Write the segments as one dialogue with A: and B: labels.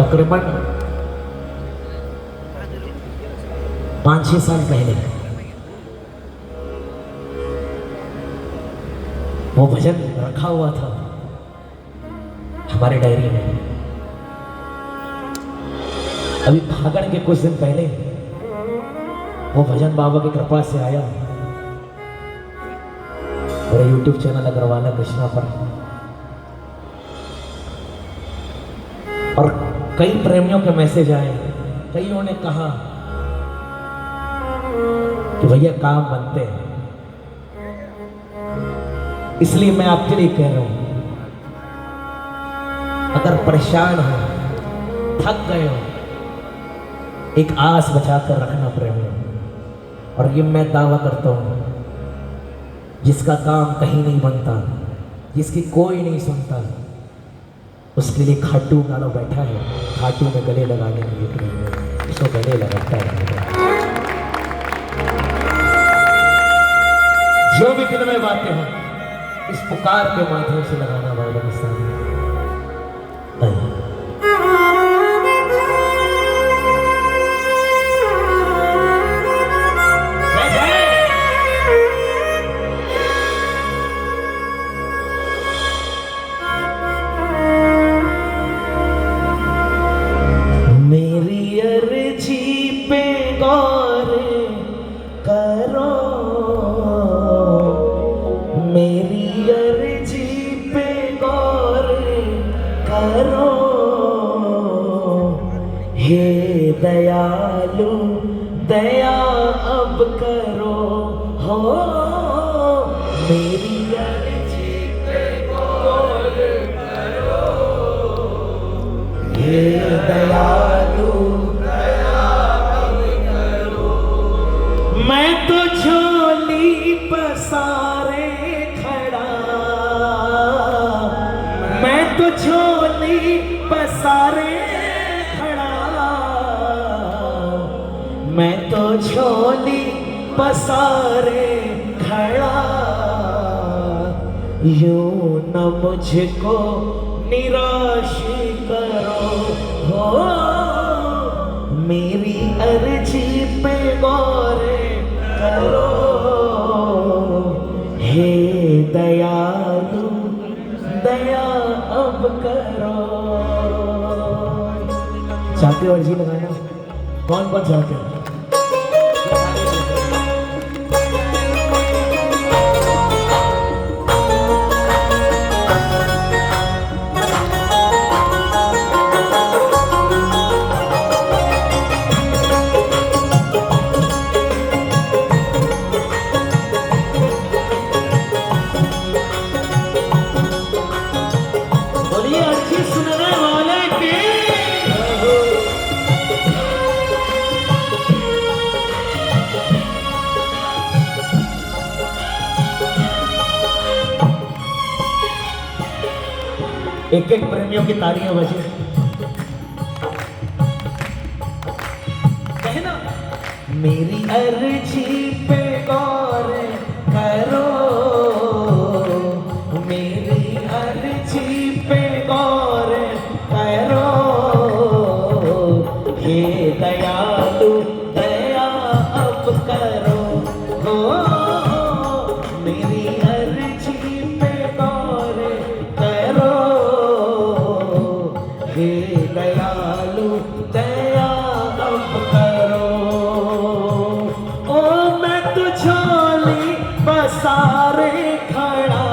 A: तकरीबन 5-6 साल पहले वो भजन रखा हुआ था हमारे डायरी में। अभी फागण के कुछ दिन पहले वो भजन बाबा की कृपा से आया मेरे YouTube चैनल अग्रवाला कृष्णा पर, और कई प्रेमियों के मैसेज आए। कईयों ने कहा कि भैया काम बनते हैं, इसलिए मैं आपके लिए कह रहा हूं, अगर परेशान हो, थक गए हो, एक आस बचाकर रखना प्रेमियों। और ये मैं दावा करता हूं, जिसका काम कहीं नहीं बनता, जिसकी कोई नहीं सुनता, उसके लिए खाटू गाना बैठा है। खाटू में गले लगाने के लिए प्रेमियों, उसको गले लगाता है। जो भी दिल में बातें हो, इस पुकार के माध्यम से लगाना बाबा के सामने। मेरी अर्जी पे गौर करो, मेरी अर्जी पे गौर करो, हे दयालु दया अब करो, हो मेरी अर्जी पे गौर करो, हे दयालु दया अब करो। मैं तो झोली पसारे खड़ा, मैं तो झोली पसारे खड़ा, मैं तो झोली पसारे खड़ा, यूं न मुझको निराश करो, हो मेरी अर्जी पे गौर करो, हे दयालु दया अब करो। चाहते हो अर्जी लगाना? कौन कौन चाहते हो? एक एक प्रेमियों की तालियां बजे। कहना मेरी अर्जी पे गौर करो, मेरी अर्जी पे गौर करो, हे दयालु दया अब करो, हो मेरी अर्जी पे गौर करो, हे दयालु दया अब करो। ओ मैं तो झोली पसारे खड़ा,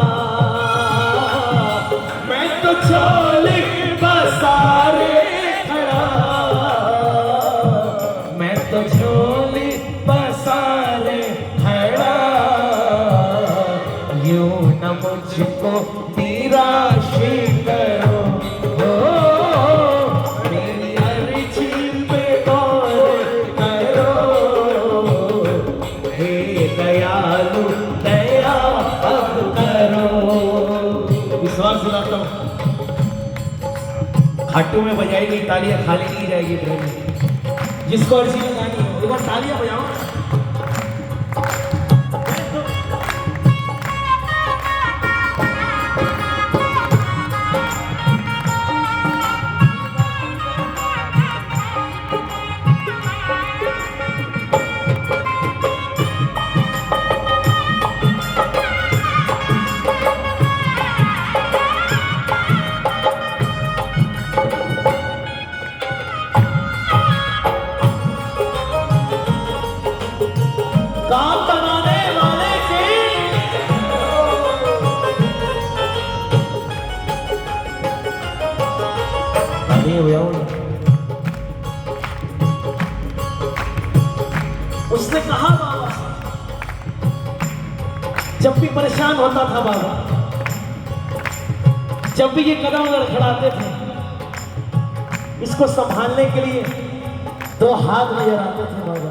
A: मैं तो झोली पसारे खड़ा, मैं तो झोली पसारे खड़ा, यूं न मुझको निराश करो, मेरी अर्जी पे गौर करो, हे दयालु दया अब करो। विश्वास दिलाता हूं, खाटू में बजाई गई तालियां खाली नहीं जाएगी प्रेमी। जिसको अर्जी लगानी है एक बार तालियां बजाओ। करोड़। उसने कहा बाबा से, जब भी परेशान होता था बाबा, जब भी ये कदम लड़खड़ाते थे, इसको संभालने के लिए दो हाथ नजर आते थे बाबा।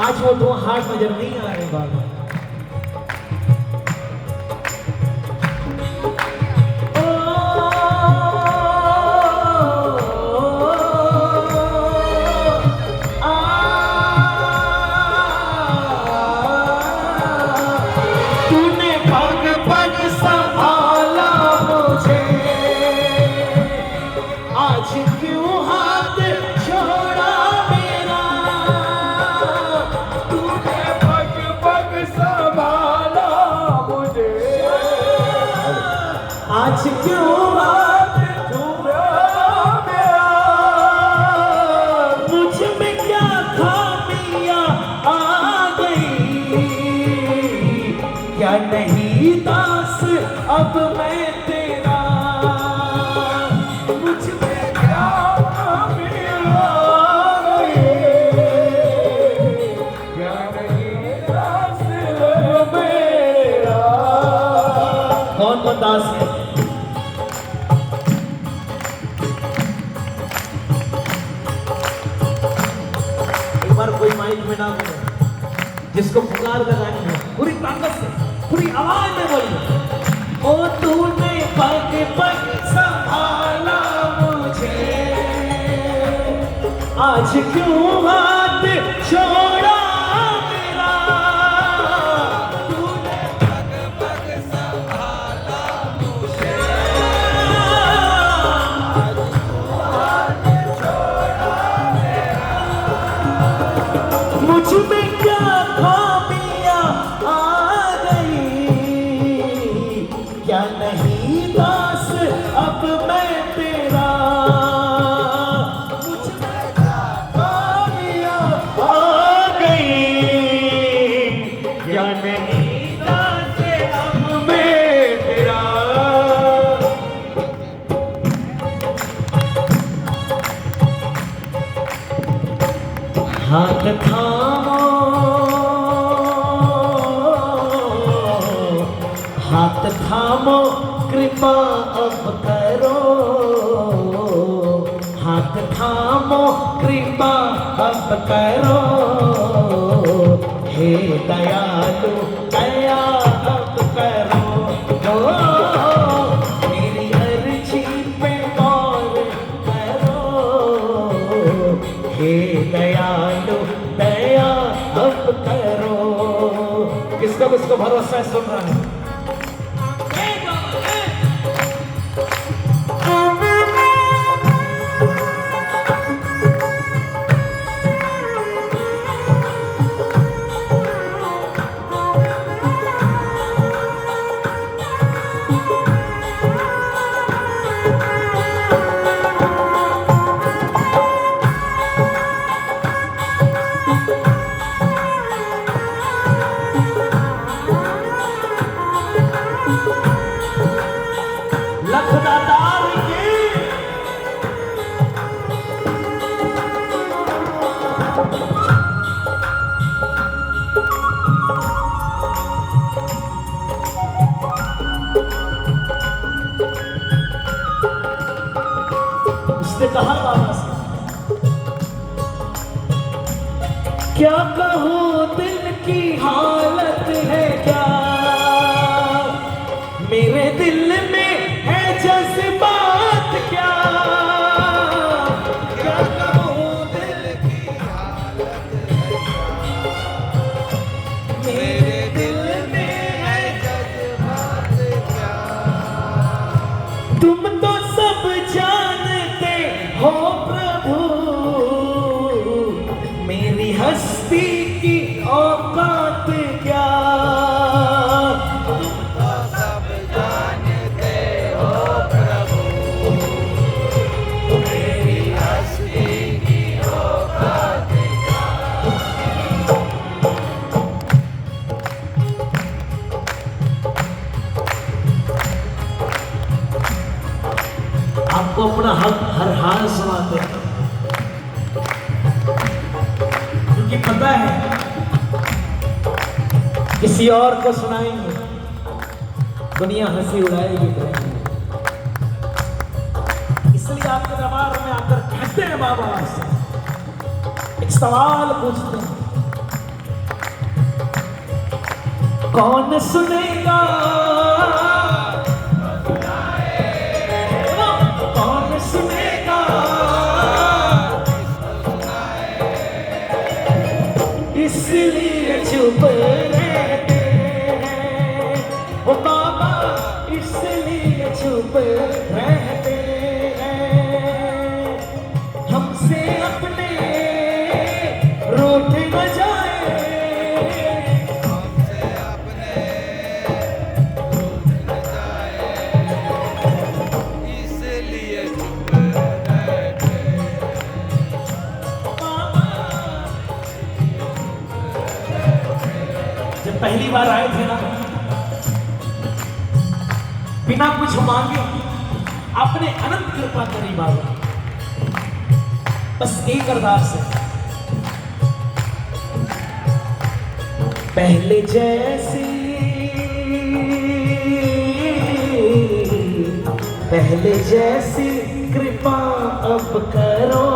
A: आज वो दो हाथ नजर नहीं आ रहे बाबा। आज क्यों बात मुझ में क्या खामियां आ गई, क्या नहीं दास अब मैं तेरा, मुझ में क्या खामियां आ गई, क्या नहीं दास मेरा। कौन कौन दास है? कोई माइक में ना बोले, जिसको पुकार लगानी है पूरी ताकत से, पूरी आवाज में बोलिए। ओ तूने पग पग संभाला मुझे, आज क्यों हाथ छोड़ा मेरा, तूने पग पग संभाला मुझे, आज क्यों हाथ छोड़ा मेरा, मुझ में क्या खामियां आ गई, क्या नहीं दास अब मैं तेरा, मुझ में क्या खामियां आ गई, क्या नहीं दास अब मैं तेरा। हाथ थामो, हाथ थामो कृपा अब करो, हाथ थामो कृपा अब करो, हे दयालु दया अब करो, मेरी अर्जी पे गौर करो, हे दयालु दया अब करो। किसको भरोसा है, सुन रहा है? उसने कहा बाबा से, क्या कहूँ दिल की हालत है क्या, मेरे दिल में है जज्बात क्या, क्या कहूँ दिल की हालत है क्या, मेरे दिल में है जज्बात क्या, तुम तो सब जानते हो प्रभु, मेरी हस्ती की औकात क्या, तुम तो सब जानते हो प्रभु, मेरी हस्ती की औकात क्या। आपको अपना हक हर हाल सुनाते हैं, क्योंकि पता है किसी और को सुनाएंगे दुनिया हंसी उड़ाएगी। इसलिए आपके दरबार में आकर कहते हैं बाबा से एक सवाल पूछते हैं, कौन सुनेगा, कौन सुनेगा, इसलिए चुप रहते हैं वो बाबा, इसलिए चुप रहते हैं, हमसे अपने रूठ न जाए, हमसे अपने रूठ न जाए, इसलिए चुप रहते बाबा। जब पहली बार आए थे ना, बिना कुछ मांगे आपने अनंत कृपा करी बाबा। बस एक अरदास है, पहले जैसी, पहले जैसी कृपा अब करो,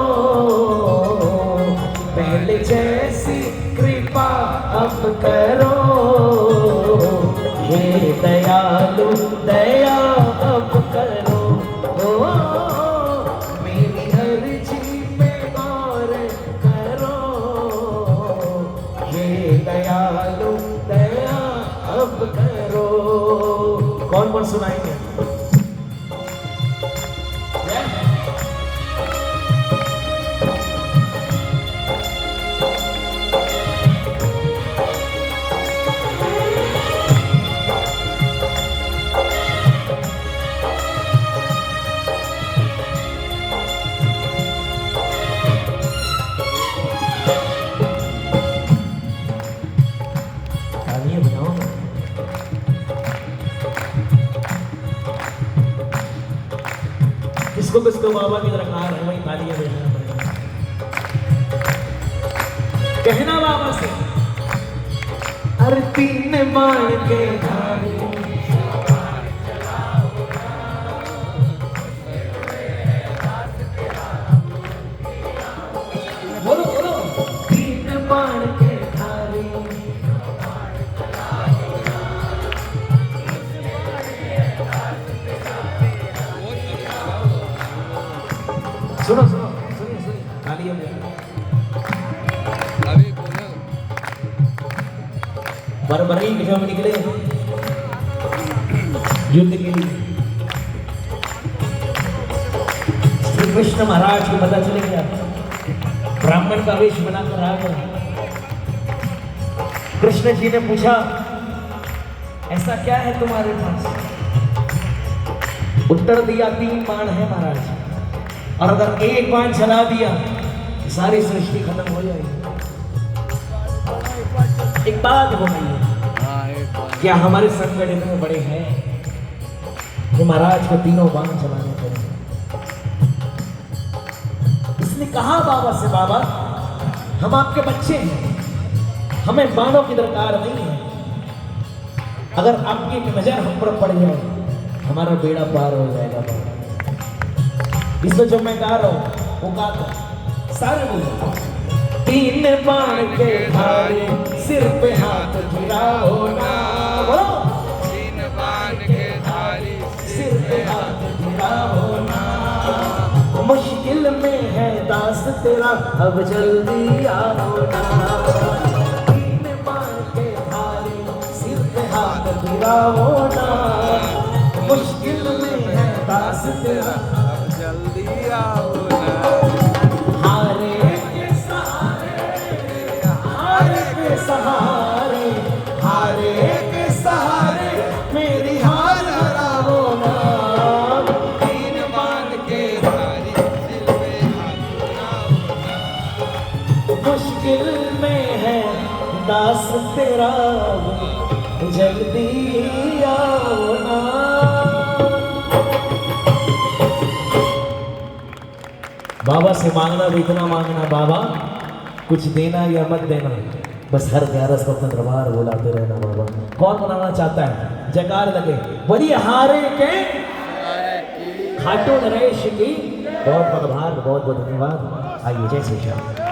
A: पहले जैसी कृपा अब करो, हे दयालु दया अब करो, ओ मेरी अर्जी पे गौर करो, हे दयालु दया अब करो। कौन कौन सुनाएंगे? किसको किसको बाबा की दरकार है, वही तालियां बजाना पड़ेगा। कहना बाबा से, आरती ने बाण के धारे, बोलो बोलो, तीन बाण के धारे, सुनो सुनो सुनिए सुनिए, तालियां बजाना। बरबरी जब निकले युद्ध के लिए, श्री कृष्ण महाराज को पता चले गया, ब्राह्मण का वेश बनाकर आ गया। कृष्ण जी ने पूछा, ऐसा क्या है तुम्हारे पास? उत्तर दिया, 3 बाण है महाराज, और अगर एक बाण चला दिया सारी सृष्टि खत्म हो जाएगी। एक बात बताइए, क्या हमारे संकट इतने बड़े हैं कि महाराज को 3 बाण चलाने पड़े? इसने कहा बाबा से, बाबा हम आपके बच्चे हैं, हमें बाणों की दरकार नहीं है, अगर आपकी एक नजर हम पर पड़ जाए हमारा बेड़ा पार हो जाएगा। इसमें जो मैं गा रहा हूं वो गाता सारे बोलो, 3 बाण के धारे सिर पे हाथ गिराओ ना, बोलो 3 बाण के धारे सिर पे हाथ गिराओ ना, मुश्किल में है दास तेरा अब जल्दी आओ ना, 3 बाण के धारे सिर पे हाथ गिराओ ना, मुश्किल में है दास तेरा जल्दी आओ ना, हारे के सहारे, हारे के सहारे, हारे के सहारे मेरी हार हराओ ना, 3 बाण के धारे दिल पे हाथ गिराओ ना, मुश्किल में है दास तेरा जल्दी आओ ना। बाबा से मांगना भी इतना मांगना बाबा, कुछ देना या मत देना, बस हर 11 को अपना दरबार बुलाते रहना बाबा। कौन मनाना चाहता है? जयकार लगे बड़ी हारे के खाटू नरेश की। बहुत बहुत आभार, बहुत बहुत धन्यवाद। आइए जय श्री श्याम।